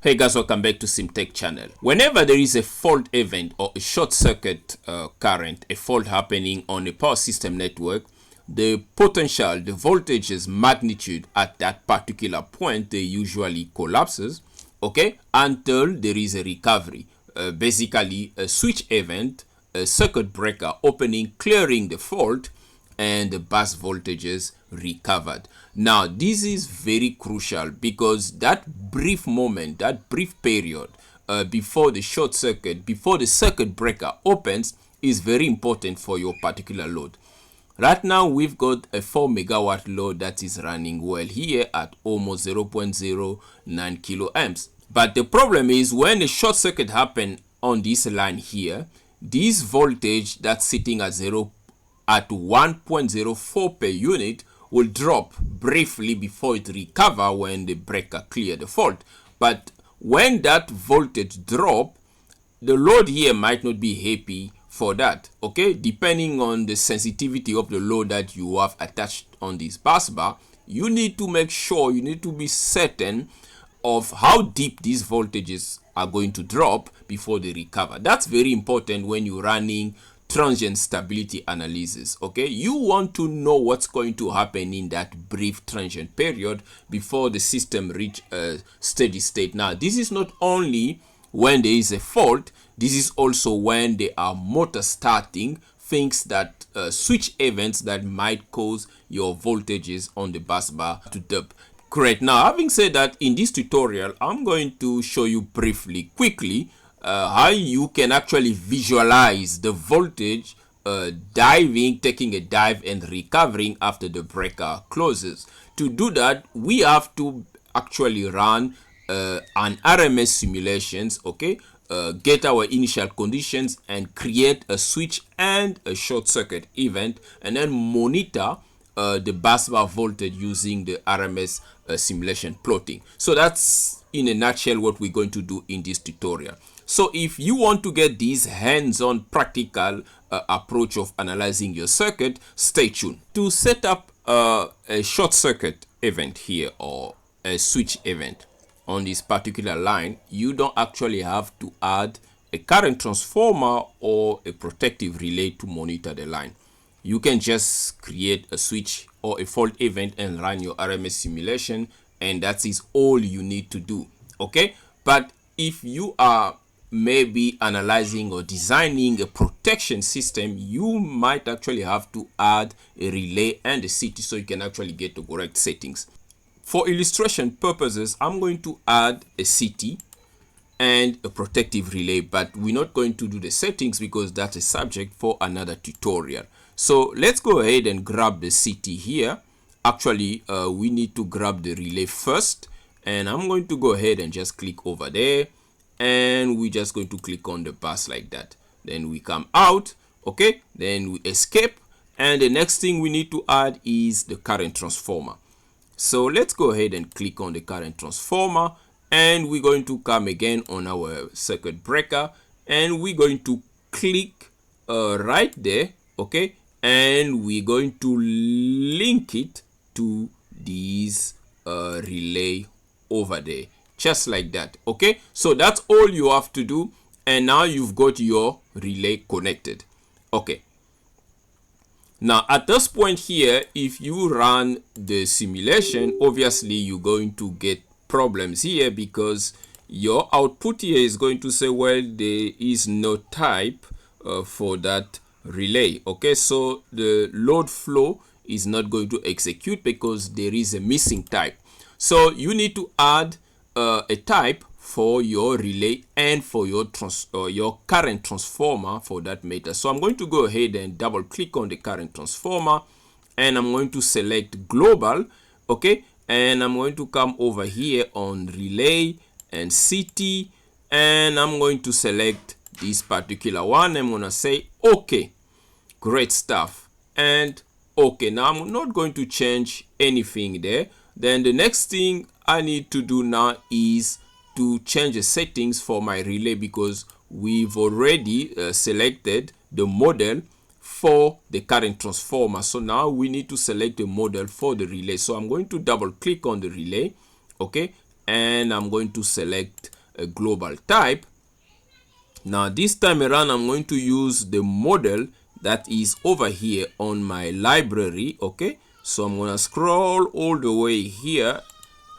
Hey guys, welcome back to CMTEQ channel. Whenever there is a fault event or a short circuit current, a fault happening on a power system network, the potential, the voltage's magnitude at that particular point, they usually collapses, okay, until there is a recovery. Basically, a switch event, a circuit breaker opening, clearing the fault, and the bus voltages recovered. Now this is very crucial because that brief moment, that brief period before the short circuit, before the circuit breaker opens, is very important for your particular load. Right now we've got a 4 megawatt load that is running well here at almost 0.09 kilo amps. But the problem is when a short circuit happens on this line here, this voltage that's sitting at 1.04 per unit will drop briefly before it recover when the breaker clear the fault. But when that voltage drop, the load here might not be happy for that, okay? Depending on the sensitivity of the load that you have attached on this bus bar, you need to make sure, you need to be certain of how deep these voltages are going to drop before they recover. That's very important when you're running transient stability analysis, okay? You want to know what's going to happen in that brief transient period before the system reach a steady state. Now this is not only when there is a fault, this is also when there are motor starting, things that switch events that might cause your voltages on the bus bar to dip. Great. Now having said that, in this tutorial I'm going to show you briefly, quickly, how you can actually visualize the voltage taking a dive and recovering after the breaker closes. To do that, we have to actually run an RMS simulations, okay, get our initial conditions and create a switch and a short circuit event, and then monitor the bus bar voltage using the RMS simulation plotting. So that's in a nutshell what we're going to do in this tutorial. So if you want to get this hands-on practical approach of analyzing your circuit, stay tuned. To set up a short circuit event here or a switch event on this particular line, you don't actually have to add a current transformer or a protective relay to monitor the line. You can just create a switch or a fault event and run your RMS simulation, and that is all you need to do, okay? But if you are maybe analyzing or designing a protection system, you might actually have to add a relay and a CT so you can actually get the correct settings. For illustration purposes, I'm going to add a CT and a protective relay, but we're not going to do the settings because that's a subject for another tutorial. So let's go ahead and grab the CT here. Actually, we need to grab the relay first, and I'm going to go ahead and just click over there, and we're just going to click on the bus like that. Then we come out, okay, then we escape, and the next thing we need to add is the current transformer. So let's go ahead and click on the current transformer, and we're going to come again on our circuit breaker, and we're going to click right there, okay, and we're going to link it to this relay over there, just like that, okay? So that's all you have to do, and now you've got your relay connected, okay? Now at this point here, if you run the simulation, obviously you're going to get problems here because your output here is going to say, well, there is no type for that relay, okay? So the load flow is not going to execute because there is a missing type. So you need to add a type for your relay and for your current transformer for that matter. So I'm going to go ahead and double click on the current transformer, and I'm going to select global, okay, and I'm going to come over here on relay and CT, and I'm going to select this particular one. I'm going to say okay, great stuff, and okay. Now I'm not going to change anything there. Then the next thing I need to do now is to change the settings for my relay because we've already selected the model for the current transformer. So now we need to select the model for the relay. So I'm going to double click on the relay, okay, and I'm going to select a global type. Now this time around, I'm going to use the model that is over here on my library. Okay, so I'm going to scroll all the way here,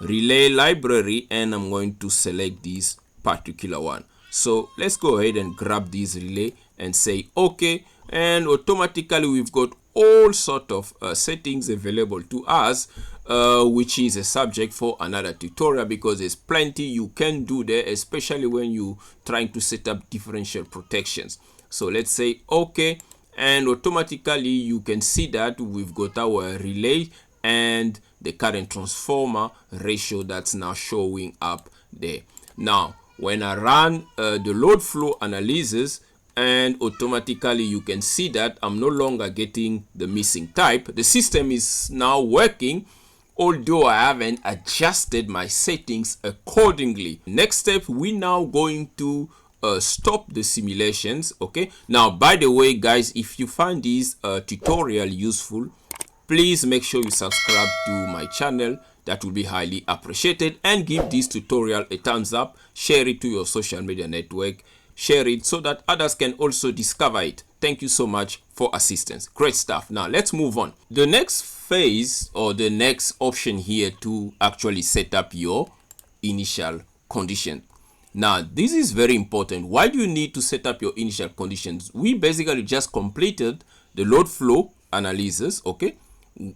relay library, and I'm going to select this particular one. So let's go ahead and grab this relay and say okay, and automatically we've got all sort of settings available to us, which is a subject for another tutorial, because there's plenty you can do there, especially when you trying to set up differential protections. So let's say okay, and automatically you can see that we've got our relay and the current transformer ratio that's now showing up there. Now when I run the load flow analysis, and automatically you can see that I'm no longer getting the missing type. The system is now working, although I haven't adjusted my settings accordingly. Next step, we now going to stop the simulations. Okay, now by the way guys, if you find this tutorial useful, please make sure you subscribe to my channel. That will be highly appreciated, and give this tutorial a thumbs up. Share it to your social media network. Share it so that others can also discover it. Thank you so much for assistance. Great stuff. Now let's move on. The next phase, or the next option here, to actually set up your initial condition. Now this is very important. Why do you need to set up your initial conditions? We basically just completed the load flow analysis, okay,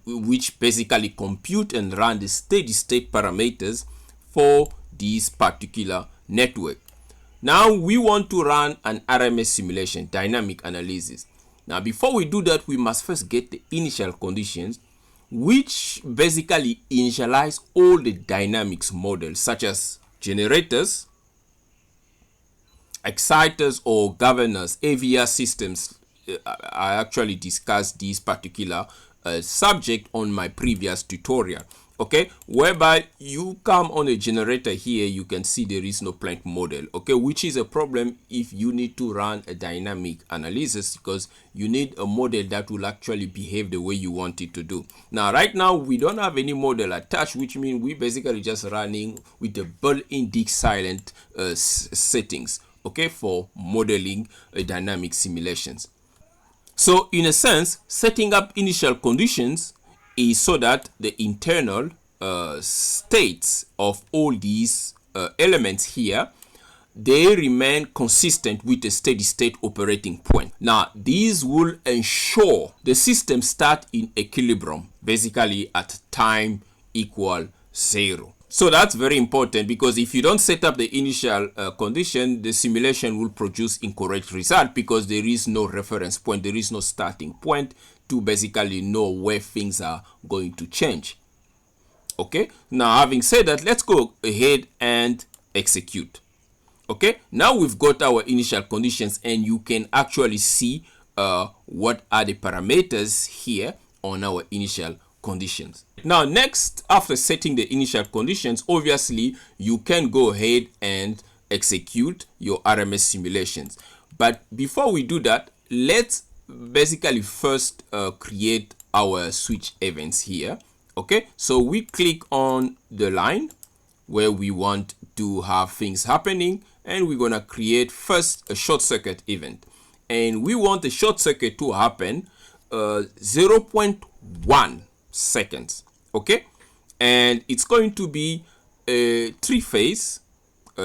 which basically compute and run the steady state parameters for this particular network. Now we want to run an RMS simulation, dynamic analysis. Now before we do that, we must first get the initial conditions, which basically initialize all the dynamics models, such as generators, exciters or governors, AVR systems. I actually discussed this particular subject on my previous tutorial. Okay, whereby you come on a generator here, you can see there is no plant model, okay, which is a problem if you need to run a dynamic analysis, because you need a model that will actually behave the way you want it to do. Now right now we don't have any model attached, which means we basically just running with the built-in DIgSILENT settings, okay, for modeling dynamic simulations. So in a sense, setting up initial conditions is so that the internal states of all these elements here, they remain consistent with the steady state operating point. Now these will ensure the system start in equilibrium, basically at time equal 0. So that's very important, because if you don't set up the initial condition, the simulation will produce incorrect result, because there is no reference point, there is no starting point to basically know where things are going to change. Okay, now having said that, let's go ahead and execute. Okay, now we've got our initial conditions, and you can actually see what are the parameters here on our initial conditions. Now next, after setting the initial conditions, obviously you can go ahead and execute your RMS simulations. But before we do that, let's basically first create our switch events here. Okay, so we click on the line where we want to have things happening, and we're gonna create first a short circuit event, and we want the short circuit to happen 0.1 seconds. Okay, and it's going to be a 3-phase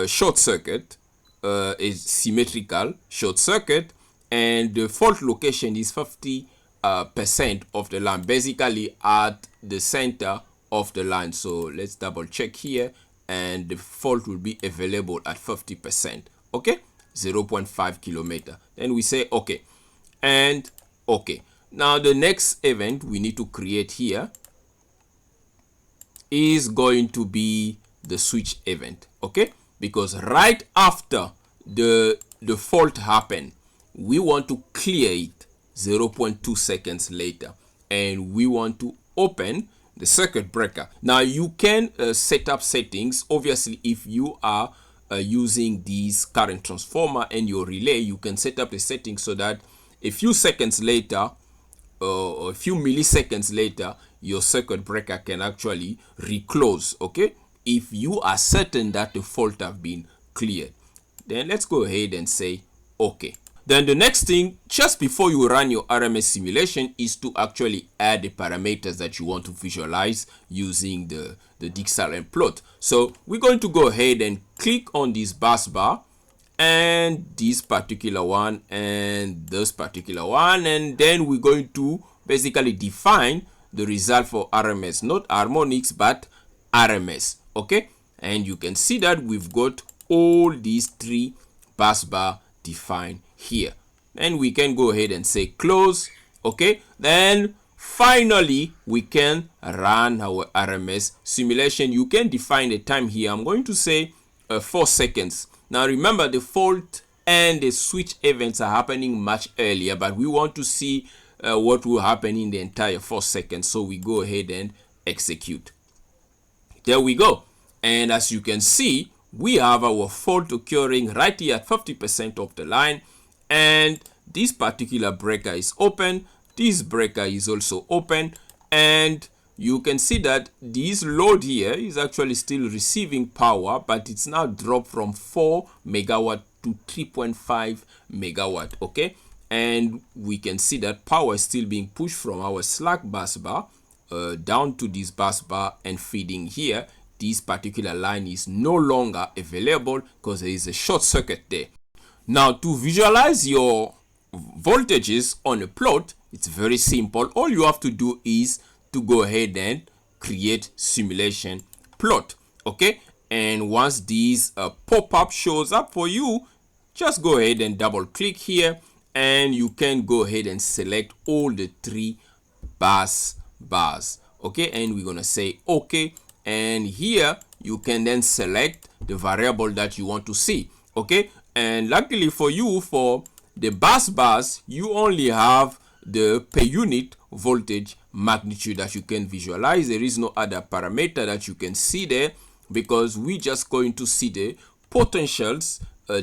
short circuit, a symmetrical short circuit, and the fault location is 50% of the line, basically at the center of the line. So let's double check here, and the fault will be available at 50%. Okay, 0.5 kilometer. Then we say okay, and okay. Now the next event we need to create here is going to be the switch event. Okay, because right after the fault happened, we want to clear it 0.2 seconds later, and we want to open the circuit breaker. Now you can set up settings. Obviously, if you are using this current transformer and your relay, you can set up the settings so that a few seconds later, or a few milliseconds later, your circuit breaker can actually reclose. Okay, if you are certain that the fault have been cleared. Then let's go ahead and say okay. Then the next thing, just before you run your RMS simulation, is to actually add the parameters that you want to visualize using the DIgSILENT plot. So we're going to go ahead and click on this bus bar and this particular one and this particular one, and then we're going to basically define the result for RMS, not harmonics but RMS. Okay, and you can see that we've got all these three bus bar defined here. And we can go ahead and say close. Okay, then finally we can run our RMS simulation. You can define the time here. I'm going to say 4 seconds. Now remember, the fault and the switch events are happening much earlier, but we want to see what will happen in the entire 4 seconds. So we go ahead and execute. There we go. And as you can see, we have our fault occurring right here at 50% of the line, and this particular breaker is open, this breaker is also open, and you can see that this load here is actually still receiving power, but it's now dropped from 4 megawatt to 3.5 megawatt. Okay, and we can see that power is still being pushed from our slack bus bar down to this bus bar and feeding here. This particular line is no longer available because there is a short circuit there. Now, to visualize your voltages on a plot, it's very simple. All you have to do is to go ahead and create simulation plot. Okay, and once this pop-up shows up for you, just go ahead and double click here, and you can go ahead and select all the three bus bars. Okay, and we're gonna say okay, and here you can then select the variable that you want to see. Okay, and luckily for you, for the bus bars, you only have the per unit voltage magnitude that you can visualize. There is no other parameter that you can see there, because we're just going to see the potentials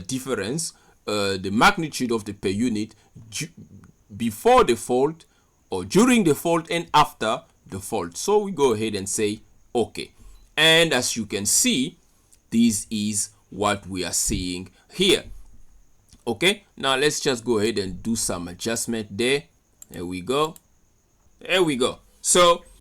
difference, the magnitude of the per unit before the fault, or during the fault, and after the fault. So we go ahead and say okay, and as you can see, this is what we are seeing here. Okay, now let's just go ahead and do some adjustment there. There we go. There we go. So